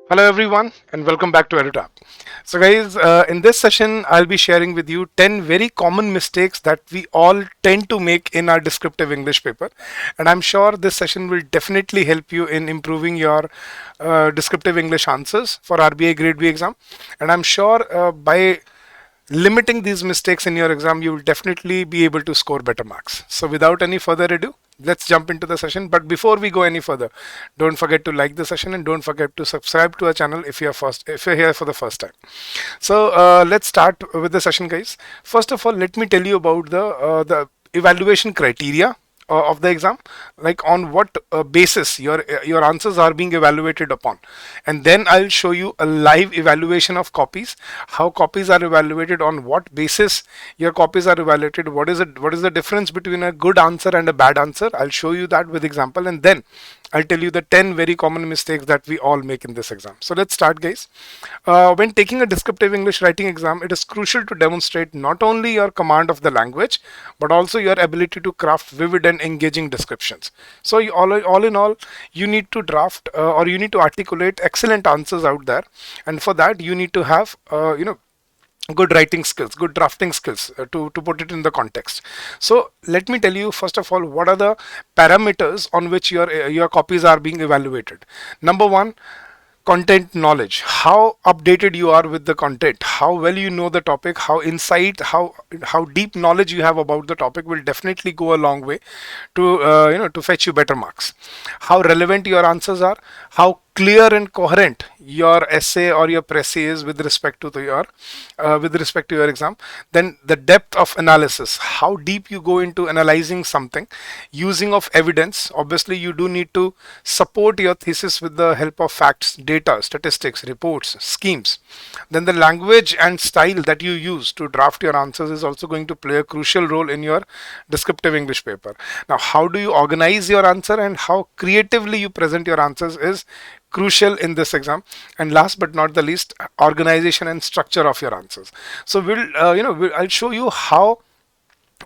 Hello everyone and welcome back to EduTap. So guys, in this session I'll be sharing with you 10 very common mistakes that we all tend to make in our descriptive English paper, and I'm sure this session will definitely help you in improving your descriptive English answers for RBI Grade B exam, and I'm sure by limiting these mistakes in your exam, you will definitely be able to score better marks. So without any further ado, let's jump into the session. But before we go any further, don't forget to like the session and don't forget to subscribe to our channel if you're here for the first time. So let's start with the session, guys. First of all, let me tell you about the evaluation criteria of the exam, like on what basis your answers are being evaluated upon, and then I'll show you a live evaluation of copies, how copies are evaluated, on what basis your copies are evaluated, what is the difference between a good answer and a bad answer. I'll show you that with example, and then I'll tell you the 10 very common mistakes that we all make in this exam. So let's start, guys. When taking a descriptive English writing exam, it is crucial to demonstrate not only your command of the language, but also your ability to craft vivid and engaging descriptions. So all in all, you need to draft or you need to articulate excellent answers out there. And for that, you need to have, good writing skills, good drafting skills, to put it in the context. So let me tell you first of all what are the parameters on which your copies are being evaluated. Number one, content knowledge, how updated you are with the content, how well you know the topic, how deep knowledge you have about the topic will definitely go a long way to to fetch you better marks. How relevant your answers are, how clear and coherent your essay or your précis is with respect to your exam. Then the depth of analysis, how deep you go into analyzing something, using of evidence. Obviously you do need to support your thesis with the help of facts, data, statistics, reports, schemes. Then the language and style that you use to draft your answers is also going to play a crucial role in your descriptive English paper. Now, how do you organize your answer and how creatively you present your answers is crucial in this exam. And last but not the least, organization and structure of your answers. So I'll show you how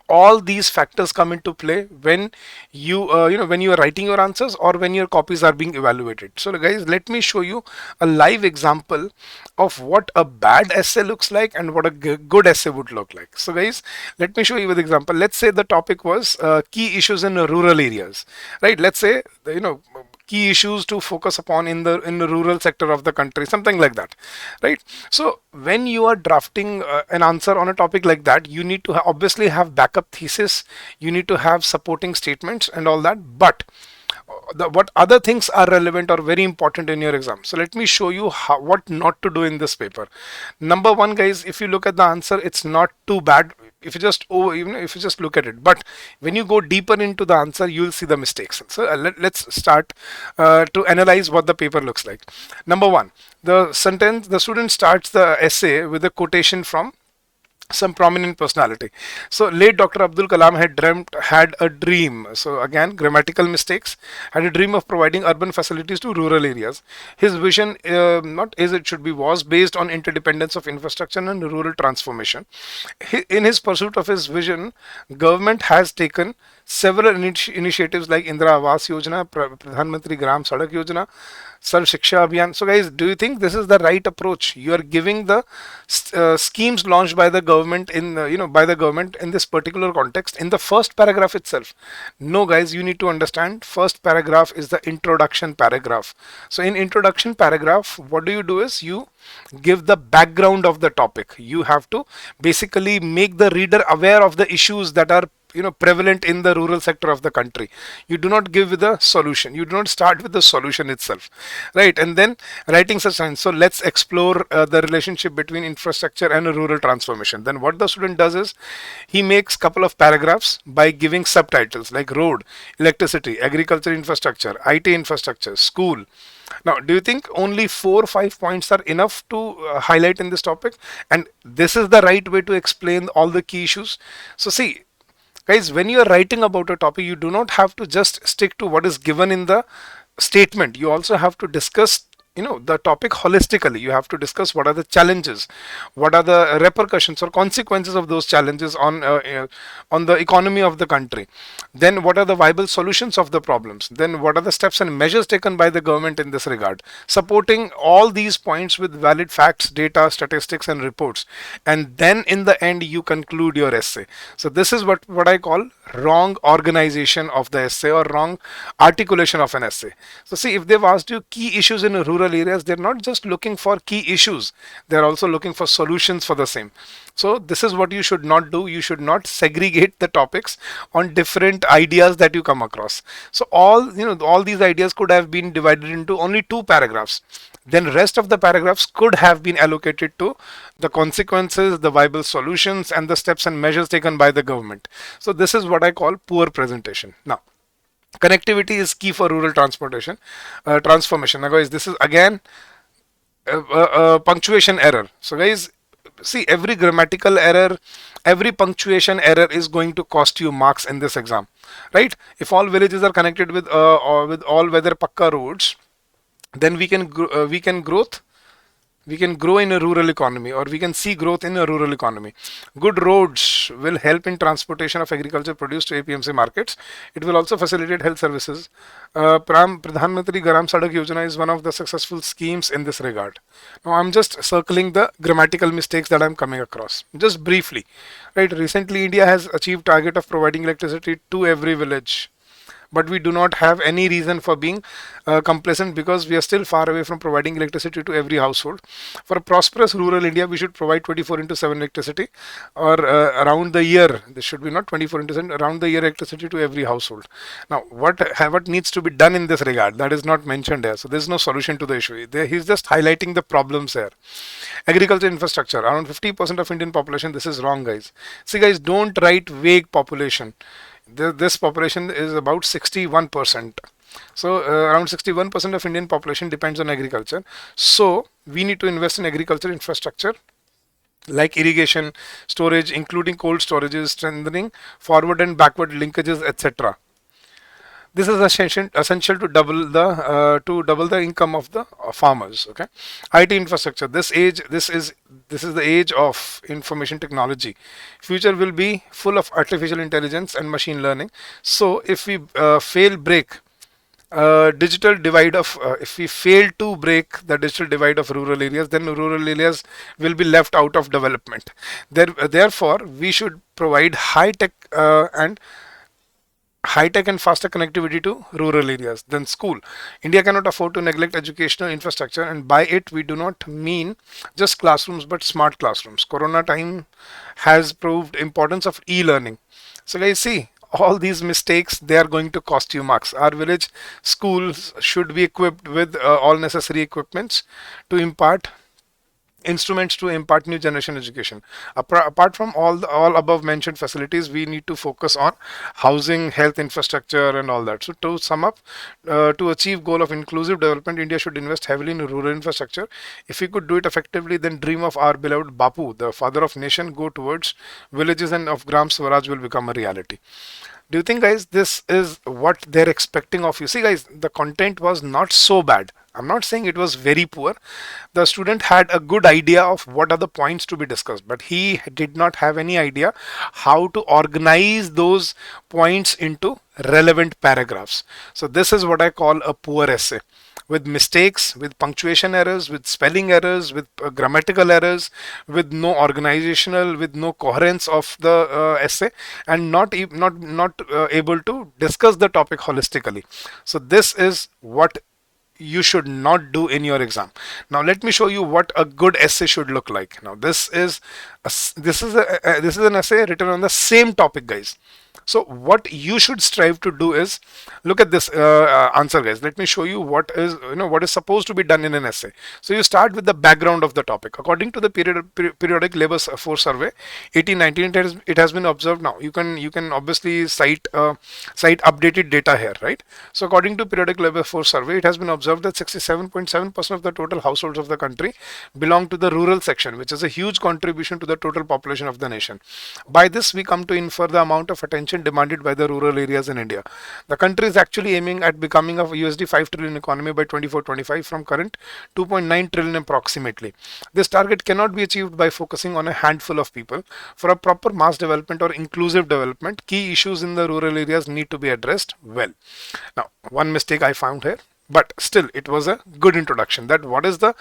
all these factors come into play when when you are writing your answers or when your copies are being evaluated. So guys, let me show you a live example of what a bad essay looks like and what a good essay would look like. So guys, let me show you with example. Let's say the topic was key issues in rural areas, right? Let's say key issues to focus upon in the rural sector of the country, something like that, right? So when you are drafting an answer on a topic like that, you need to obviously have backup thesis, you need to have supporting statements and all that, but what other things are relevant or very important in your exam. So let me show you what not to do in this paper. Number one, guys, if you look at the answer, it's not too bad if you just even if you just look at it, but when you go deeper into the answer, you'll see the mistakes. So let's start to analyze what the paper looks like. Number one, the student starts the essay with a quotation from some prominent personality. So late Dr. Abdul Kalam had a dream. So again, grammatical mistakes. Had a dream of providing urban facilities to rural areas. His vision, not as it should be, was based on interdependence of infrastructure and rural transformation. In his pursuit of his vision, government has taken several initiatives like Indira Awas Yojana, Pradhan Mantri Gram Sadak Yojana, Sarv Shiksha Abhiyan. So guys, do you think this is the right approach? You are giving the schemes launched by the government in this particular context in the first paragraph itself. No guys, you need to understand, first paragraph is the introduction paragraph. So in introduction paragraph, what do? Is you give the background of the topic. You have to basically make the reader aware of the issues that are prevalent in the rural sector of the country. You do not give the solution, you do not start with the solution itself, right? And then writing such lines. So let's explore the relationship between infrastructure and rural transformation. Then what the student does is he makes couple of paragraphs by giving subtitles like road, electricity, agriculture infrastructure, IT infrastructure, school. Now, do you think only 4 or 5 points are enough to highlight in this topic, and this is the right way to explain all the key issues? So see guys, when you are writing about a topic, you do not have to just stick to what is given in the statement. You also have to discuss the topic holistically. You have to discuss what are the challenges, what are the repercussions or consequences of those challenges on the economy of the country, then what are the viable solutions of the problems, then what are the steps and measures taken by the government in this regard, supporting all these points with valid facts, data, statistics and reports, and then in the end you conclude your essay. So this is what I call wrong organization of the essay or wrong articulation of an essay. So see, if they've asked you key issues in rural areas, they're not just looking for key issues, they're also looking for solutions for the same. So this is what you should not do. You should not segregate the topics on different ideas that you come across. So all these ideas could have been divided into only 2 paragraphs. Then rest of the paragraphs could have been allocated to the consequences, the viable solutions, and the steps and measures taken by the government. So this is what I call poor presentation. Now, connectivity is key for rural transportation transformation. Now guys, this is again a punctuation error. So guys, see, every grammatical error, every punctuation error is going to cost you marks in this exam, right? If all villages are connected with all weather pakka roads, then we can grow in a rural economy, or we can see growth in a rural economy. Good roads will help in transportation of agriculture produce to APMC markets. It will also facilitate health services. Pradhan Mantri Garam Sadak Yojana is one of the successful schemes in this regard. Now I'm just circling the grammatical mistakes that I'm coming across just briefly, right? Recently India has achieved target of providing electricity to every village, but we do not have any reason for being complacent, because we are still far away from providing electricity to every household. For a prosperous rural India, we should provide 24 into 7 electricity, or around the year. This should be not 24 into 7, around the year electricity to every household. Now, what needs to be done in this regard? That is not mentioned here. So there is no solution to the issue. He's just highlighting the problems here. Agriculture infrastructure, around 50% of Indian population. This is wrong, guys. See, guys, don't write vague population. This population is about 61%. So around 61% of Indian population depends on agriculture. So we need to invest in agriculture infrastructure like irrigation, storage, including cold storages, strengthening forward and backward linkages, etc. This is essential to double the income of the farmers. Okay, IT infrastructure. This is the age of information technology. Future will be full of artificial intelligence and machine learning. So if we if we fail to break the digital divide of rural areas, then rural areas will be left out of development. Therefore, we should provide high-tech and faster connectivity to rural areas. Then school. India cannot afford to neglect educational infrastructure, and by it we do not mean just classrooms but smart classrooms. Corona time has proved importance of e-learning. So guys, see, all these mistakes, they are going to cost you marks. Our village schools should be equipped with all necessary equipments to impart instruments to impart new generation education. Apart from all above mentioned facilities, we need to focus on housing, health infrastructure and all that. So to sum up, to achieve goal of inclusive development, India should invest heavily in rural infrastructure. If we could do it effectively, then dream of our beloved Bapu, the father of nation, go towards villages, and of Gram Swaraj will become a reality. Do you think, guys, this is what they're expecting of you? See, guys, the content was not so bad. I'm not saying it was very poor. The student had a good idea of what are the points to be discussed, but he did not have any idea how to organize those points into relevant paragraphs. So this is what I call a poor essay, with mistakes, with punctuation errors, with spelling errors, with grammatical errors, with no organizational, with no coherence of the essay, and not able to discuss the topic holistically. So this is what you should not do in your exam. Now let me show you what a good essay should look like. Now this is an essay written on the same topic, guys. So what you should strive to do is look at this answer, guys. Let me show you what is supposed to be done in an essay. So you start with the background of the topic. According to the periodic labor force survey 1819, it has been observed. Now you can obviously cite updated data here, right? So according to periodic labor force survey, it has been observed that 67.7% of the total households of the country belong to the rural section, which is a huge contribution to the total population of the nation. By this we come to infer the amount of attention attention demanded by the rural areas in India. The country is actually aiming at becoming a USD 5 trillion economy by 24-25 from current 2.9 trillion approximately. This target cannot be achieved by focusing on a handful of people. For a proper mass development or inclusive development, key issues in the rural areas need to be addressed well. Now, one mistake I found here, but still it was a good introduction, that what is the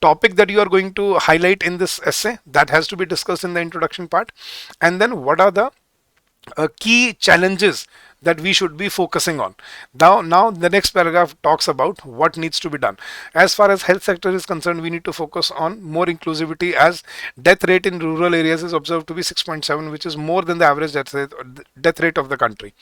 topic that you are going to highlight in this essay, that has to be discussed in the introduction part, and then what are the key challenges that we should be focusing on. Now the next paragraph talks about what needs to be done. As far as health sector is concerned, we need to focus on more inclusivity, as death rate in rural areas is observed to be 6.7, which is more than the average death rate of the country.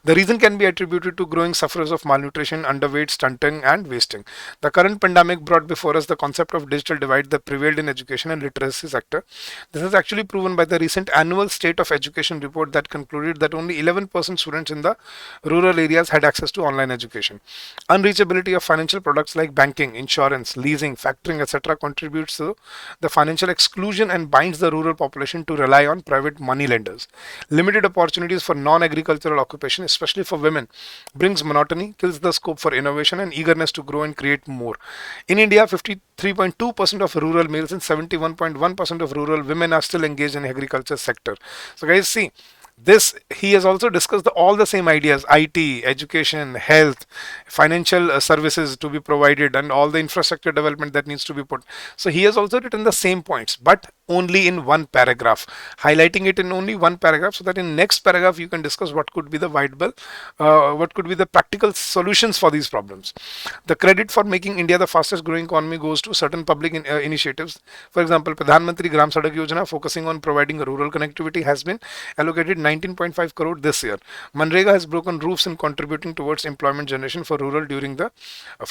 The reason can be attributed to growing sufferers of malnutrition, underweight, stunting and wasting. The current pandemic brought before us the concept of digital divide that prevailed in education and literacy sector. This is actually proven by the recent annual state of education report that concluded that only 11% students in the rural areas had access to online education. Unreachability of financial products like banking, insurance, leasing, factoring, etc. contributes to the financial exclusion and binds the rural population to rely on private money lenders. Limited opportunities for non-agricultural occupation, especially for women, brings monotony, kills the scope for innovation and eagerness to grow and create more. In India, 53.2% of rural males and 71.1% of rural women are still engaged in agriculture sector. So guys, see, this he has also discussed all the same ideas: IT, education, health, financial services to be provided, and all the infrastructure development that needs to be put. So he has also written the same points, but only in one paragraph, highlighting it in only one paragraph, so that in next paragraph you can discuss what could be the viable, what could be the practical solutions for these problems. The credit for making India the fastest growing economy goes to certain public initiatives. For example, Pradhan Mantri Gram Sadak Yojana, focusing on providing rural connectivity, has been allocated 19.5 crore this year. Manrega has broken roofs and contributing towards employment generation for rural during the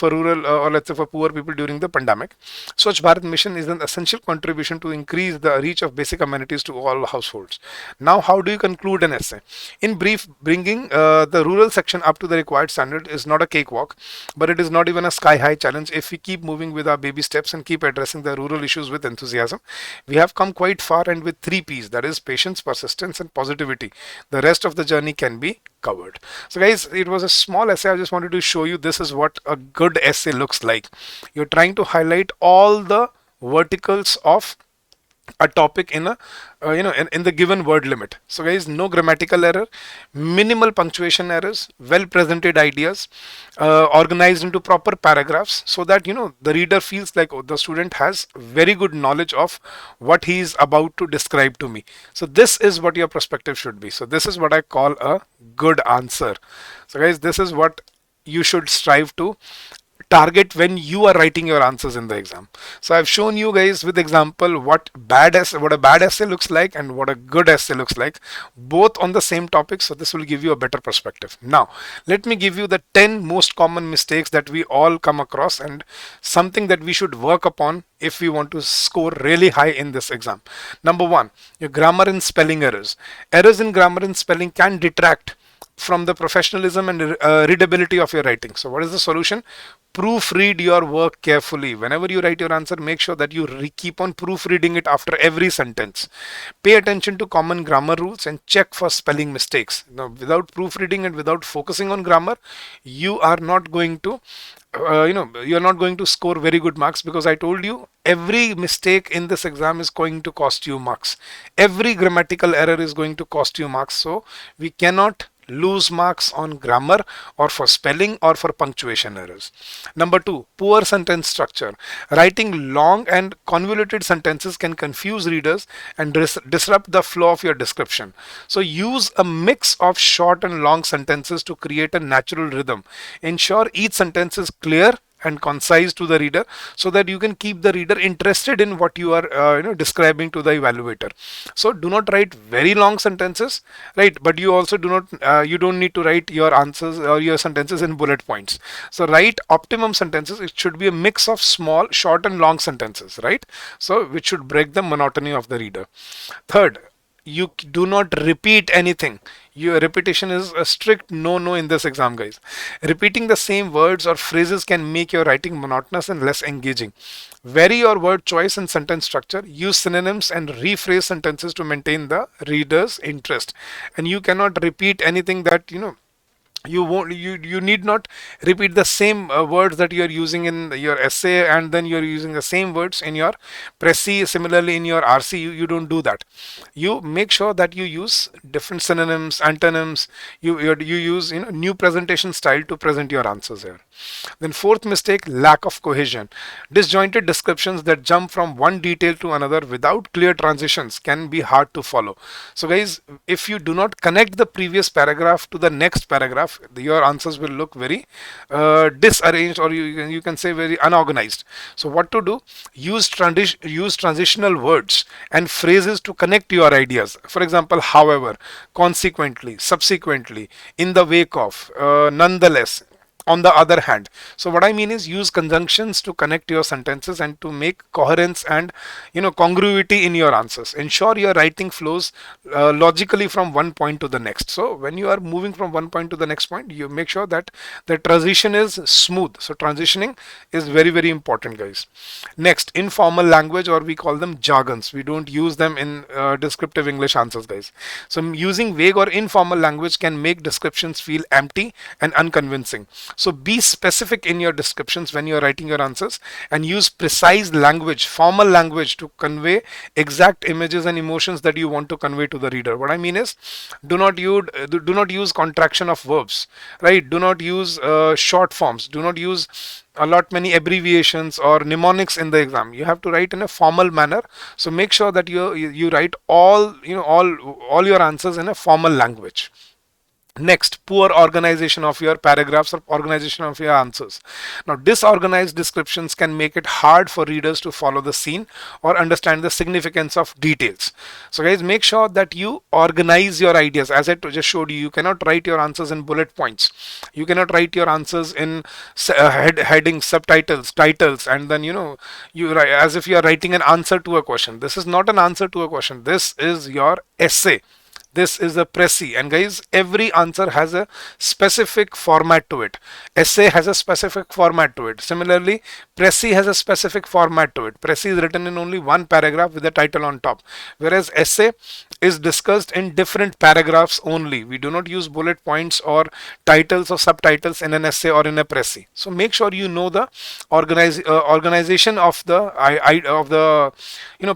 or let's say for poor people during the pandemic. Swachh Bharat Mission is an essential contribution to increase the reach of basic amenities to all households. Now, how do you conclude an essay? In brief, bringing the rural section up to the required standard is not a cakewalk, but it is not even a sky-high challenge. If we keep moving with our baby steps and keep addressing the rural issues with enthusiasm, we have come quite far, and with 3 P's, that is patience, persistence and positivity, the rest of the journey can be covered. So guys, it was a small essay. I just wanted to show you this is what a good essay looks like. You're trying to highlight all the verticals of a topic in a in the given word limit. So guys, no grammatical error, minimal punctuation errors, well presented ideas, organized into proper paragraphs, so that the reader feels like, oh, the student has very good knowledge of what he is about to describe to me. So this is what your perspective should be. So this is what I call a good answer. So guys, this is what you should strive to target when you are writing your answers in the exam. So I've shown you guys with example what a bad essay looks like and what a good essay looks like, both on the same topic. So this will give you a better perspective. Now let me give you the 10 most common mistakes that we all come across, and something that we should work upon if we want to score really high in this exam. Number 1, your grammar and spelling errors. Errors in grammar and spelling can detract from the professionalism and readability of your writing. So what is the solution? Proofread your work carefully. Whenever you write your answer, make sure that you keep on proofreading it after every sentence. Pay attention to common grammar rules and check for spelling mistakes. Now, without proofreading and without focusing on grammar, you are not going to you're not going to score very good marks, because I told you every mistake in this exam is going to cost you marks. Every grammatical error is going to cost you marks. So we cannot lose marks on grammar or for spelling or for punctuation errors. Number 2, poor sentence structure. Writing long and convoluted sentences can confuse readers and disrupt the flow of your description. So use a mix of short and long sentences to create a natural rhythm. Ensure each sentence is clear and concise to the reader, so that you can keep the reader interested in what you are describing to the evaluator. So do not write very long sentences, right? But you also you don't need to write your answers or your sentences in bullet points. So write optimum sentences. It should be a mix of small, short and long sentences, right? So which should break the monotony of the reader. Third, you do not repeat anything. Your repetition is a strict no in this exam, guys. Repeating the same words or phrases can make your writing monotonous and less engaging. Vary your word choice and sentence structure. Use synonyms and rephrase sentences to maintain the reader's interest. And you cannot repeat anything that you won't you need not repeat the same words that you are using in your essay, and then you're using the same words in your Prezi. Similarly in your RC, you don't do that. You make sure that you use different synonyms, antonyms. You use new presentation style to present your answers here. Then fourth mistake, lack of cohesion. Disjointed descriptions that jump from one detail to another without clear transitions can be hard to follow. So guys, if you do not connect the previous paragraph to the next paragraph, your answers will look very disarranged, or you can say very unorganized. So what to do? Use transitional words and phrases to connect your ideas. For example, however, consequently, subsequently, in the wake of, nonetheless, on the other hand. So what I mean is, use conjunctions to connect your sentences and to make coherence and congruity in your answers. Ensure your writing flows logically from one point to the next. So when you are moving from one point to the next point, you make sure that the transition is smooth. So transitioning is very important, guys. Next, informal language, or we call them jargons. We don't use them in descriptive English answers, guys. So using vague or informal language can make descriptions feel empty and unconvincing. So be specific in your descriptions when you are writing your answers, and use precise language, formal language, to convey exact images and emotions that you want to convey to the reader. What I mean is, do not use contraction of verbs, right? Do not use short forms. Do not use a lot many abbreviations or mnemonics in the exam. You have to write in a formal manner. So make sure that you write all your answers in a formal language. Next, poor organization of your paragraphs or organization of your answers. Now, disorganized descriptions can make it hard for readers to follow the scene or understand the significance of details. So guys, make sure that you organize your ideas. As I just showed you, you cannot write your answers in bullet points. You cannot write your answers in headings, subtitles, titles, and then you write as if you are writing an answer to a question. This is not an answer to a question. This is your essay. This is a Prezi, and guys, every answer has a specific format to it. Essay has a specific format to it. Similarly, Prezi has a specific format to it. Prezi is written in only one paragraph with the title on top, whereas essay is discussed in different paragraphs only. We do not use bullet points or titles or subtitles in an essay or in a Prezi. So make sure you know the organization of the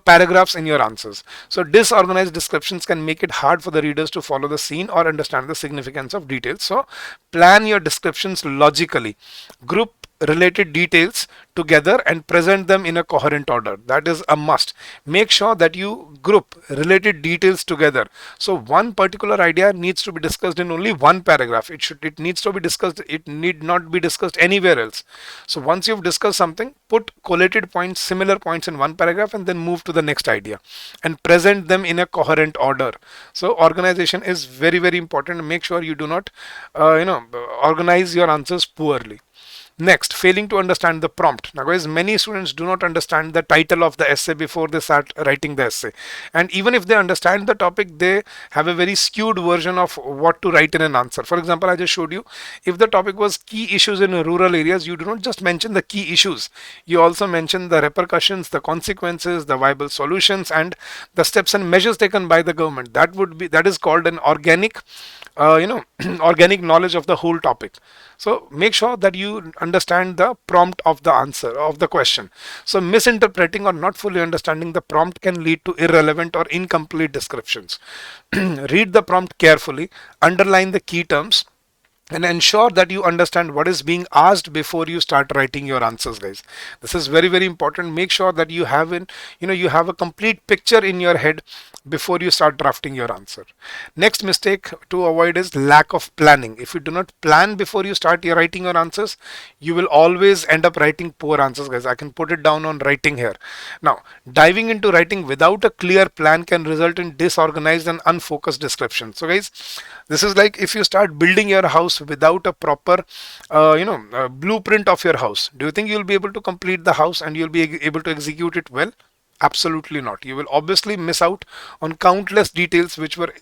paragraphs in your answers. So disorganized descriptions can make it hard for the readers to follow the scene or understand the significance of details. So plan your descriptions logically. Group related details together and present them in a coherent order. That is a must. Make sure that you group related details together. So one particular idea needs to be discussed in only one paragraph. It needs to be discussed. It need not be discussed anywhere else. So once you've discussed something, put collated points, similar points in one paragraph, and then move to the next idea and present them in a coherent order. So organization is very important. Make sure you do not organize your answers poorly. Next, failing to understand the prompt. Now guys, many students do not understand the title of the essay before they start writing the essay. And even if they understand the topic, they have a very skewed version of what to write in an answer. For example, I just showed you, if the topic was key issues in rural areas, you do not just mention the key issues. You also mention the repercussions, the consequences, the viable solutions, and the steps and measures taken by the government. That is called an organic organic knowledge of the whole topic. So make sure that you understand the prompt of the answer of the question. So misinterpreting or not fully understanding the prompt can lead to irrelevant or incomplete descriptions. Read the prompt carefully, underline the key terms, and ensure that you understand what is being asked before you start writing your answers, guys. This is very important. Make sure that you have a complete picture in your head before you start drafting your answer. Next mistake to avoid is lack of planning. If you do not plan before you start writing your answers, you will always end up writing poor answers, guys. I can put it down on writing here. Now, diving into writing without a clear plan can result in disorganized and unfocused description. So guys, this is like if you start building your house without a proper blueprint of your house. Do you think you'll be able to complete the house and you'll be able to execute it well? Absolutely not. You will obviously miss out on countless details which were,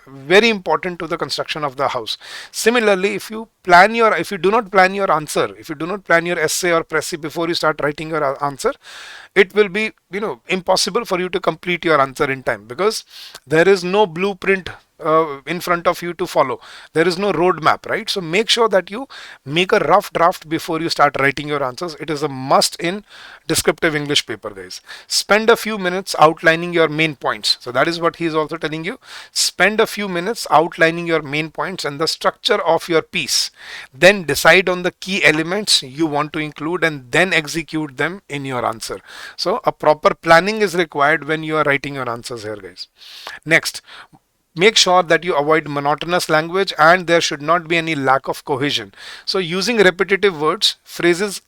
very important to the construction of the house. Similarly, if you do not plan your answer, if you do not plan your essay or précis before you start writing your answer, it will be, impossible for you to complete your answer in time, because there is no blueprint in front of you to follow. There is no roadmap, right? So make sure that you make a rough draft before you start writing your answers. It is a must in descriptive English paper, guys. Spend a few minutes outlining your main points. So that is what he is also telling you. Spend a few minutes outlining your main points and the structure of your piece. Then decide on the key elements you want to include and then execute them in your answer. So a proper planning is required when you are writing your answers here, guys. Next, make sure that you avoid monotonous language and there should not be any lack of cohesion. So using repetitive words, phrases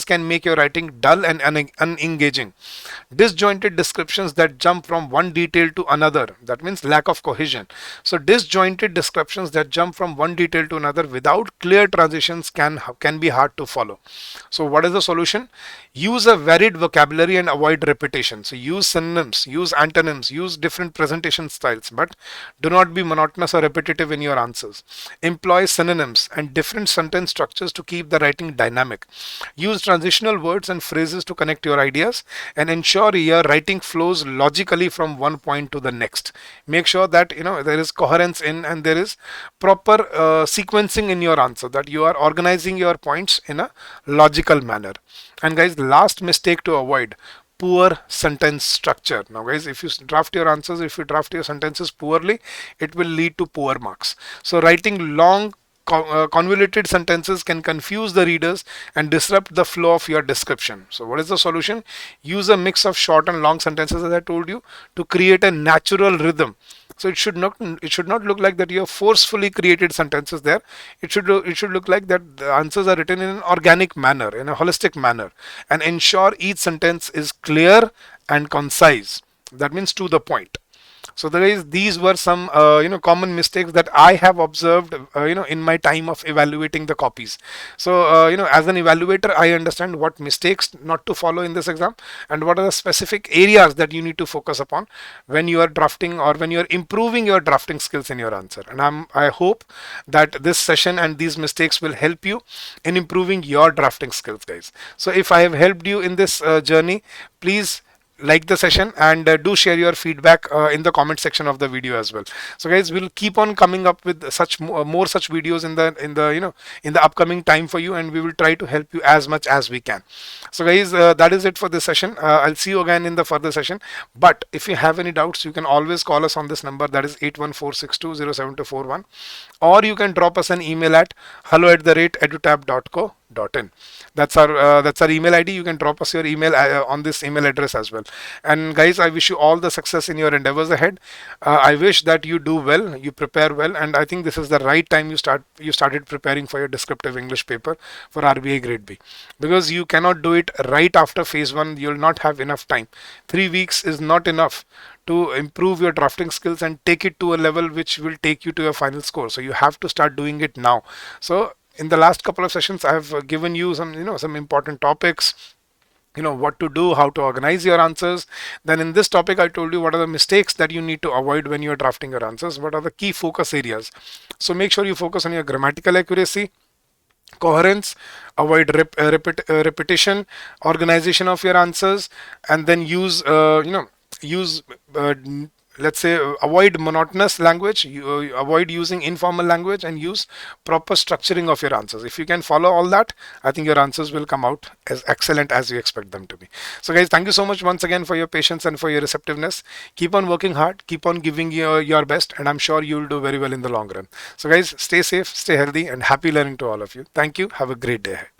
can make your writing dull and unengaging. Disjointed descriptions that jump from one detail to another, that means lack of cohesion. So disjointed descriptions that jump from one detail to another without clear transitions can be hard to follow. So what is the solution? Use a varied vocabulary and avoid repetition. So use synonyms, use antonyms, use different presentation styles, but do not be monotonous or repetitive in your answers. Employ synonyms and different sentence structures to keep the writing dynamic. Use transitional words and phrases to connect your ideas and ensure your writing flows logically from one point to the next. Make sure that there is coherence in and there is proper sequencing in your answer, that you are organizing your points in a logical manner. And guys, the last mistake to avoid: poor sentence structure. Now guys, if you draft your answers, if you draft your sentences poorly, it will lead to poor marks. So writing long convoluted sentences can confuse the readers and disrupt the flow of your description. So what is the solution? Use a mix of short and long sentences, as I told you, to create a natural rhythm. So it should not look like that you have forcefully created sentences there. It should look like that the answers are written in an organic manner, in a holistic manner, and ensure each sentence is clear and concise. That means to the point. So these were some common mistakes that I have observed in my time of evaluating the copies. So as an evaluator, I understand what mistakes not to follow in this exam and what are the specific areas that you need to focus upon when you are drafting or when you are improving your drafting skills in your answer. And I hope that this session and these mistakes will help you in improving your drafting skills, guys. So if I have helped you in this journey, please like the session and do share your feedback in the comment section of the video as well. So guys, we'll keep on coming up with such more such videos in the upcoming time for you, and we will try to help you as much as we can. So guys, that is it for this session. I'll see you again in the further session, but if you have any doubts, you can always call us on this number, that is 814620721, or you can drop us an email at hello@edutap.co.in. That's our email ID. You can drop us your email on this email address as well. And guys, I wish you all the success in your endeavors ahead. I wish that you do well, you prepare well, and I think this is the right time you started preparing for your descriptive English paper for RBI Grade B, because you cannot do it right after phase 1. You'll not have enough time. 3 weeks is not enough to improve your drafting skills and take it to a level which will take you to your final score. So you have to start doing it now. So in the last couple of sessions, I have given you some important topics, what to do, how to organize your answers. Then in this topic, I told you what are the mistakes that you need to avoid when you're drafting your answers, what are the key focus areas. So make sure you focus on your grammatical accuracy, coherence, avoid repetition, organization of your answers, and then use let's say avoid monotonous language, avoid using informal language, and use proper structuring of your answers. If you can follow all that, I think your answers will come out as excellent as you expect them to be. So guys, thank you so much once again for your patience and for your receptiveness. Keep on working hard, keep on giving your best, and I'm sure you'll do very well in the long run. So guys, stay safe, stay healthy, and happy learning to all of you. Thank you. Have a great day ahead.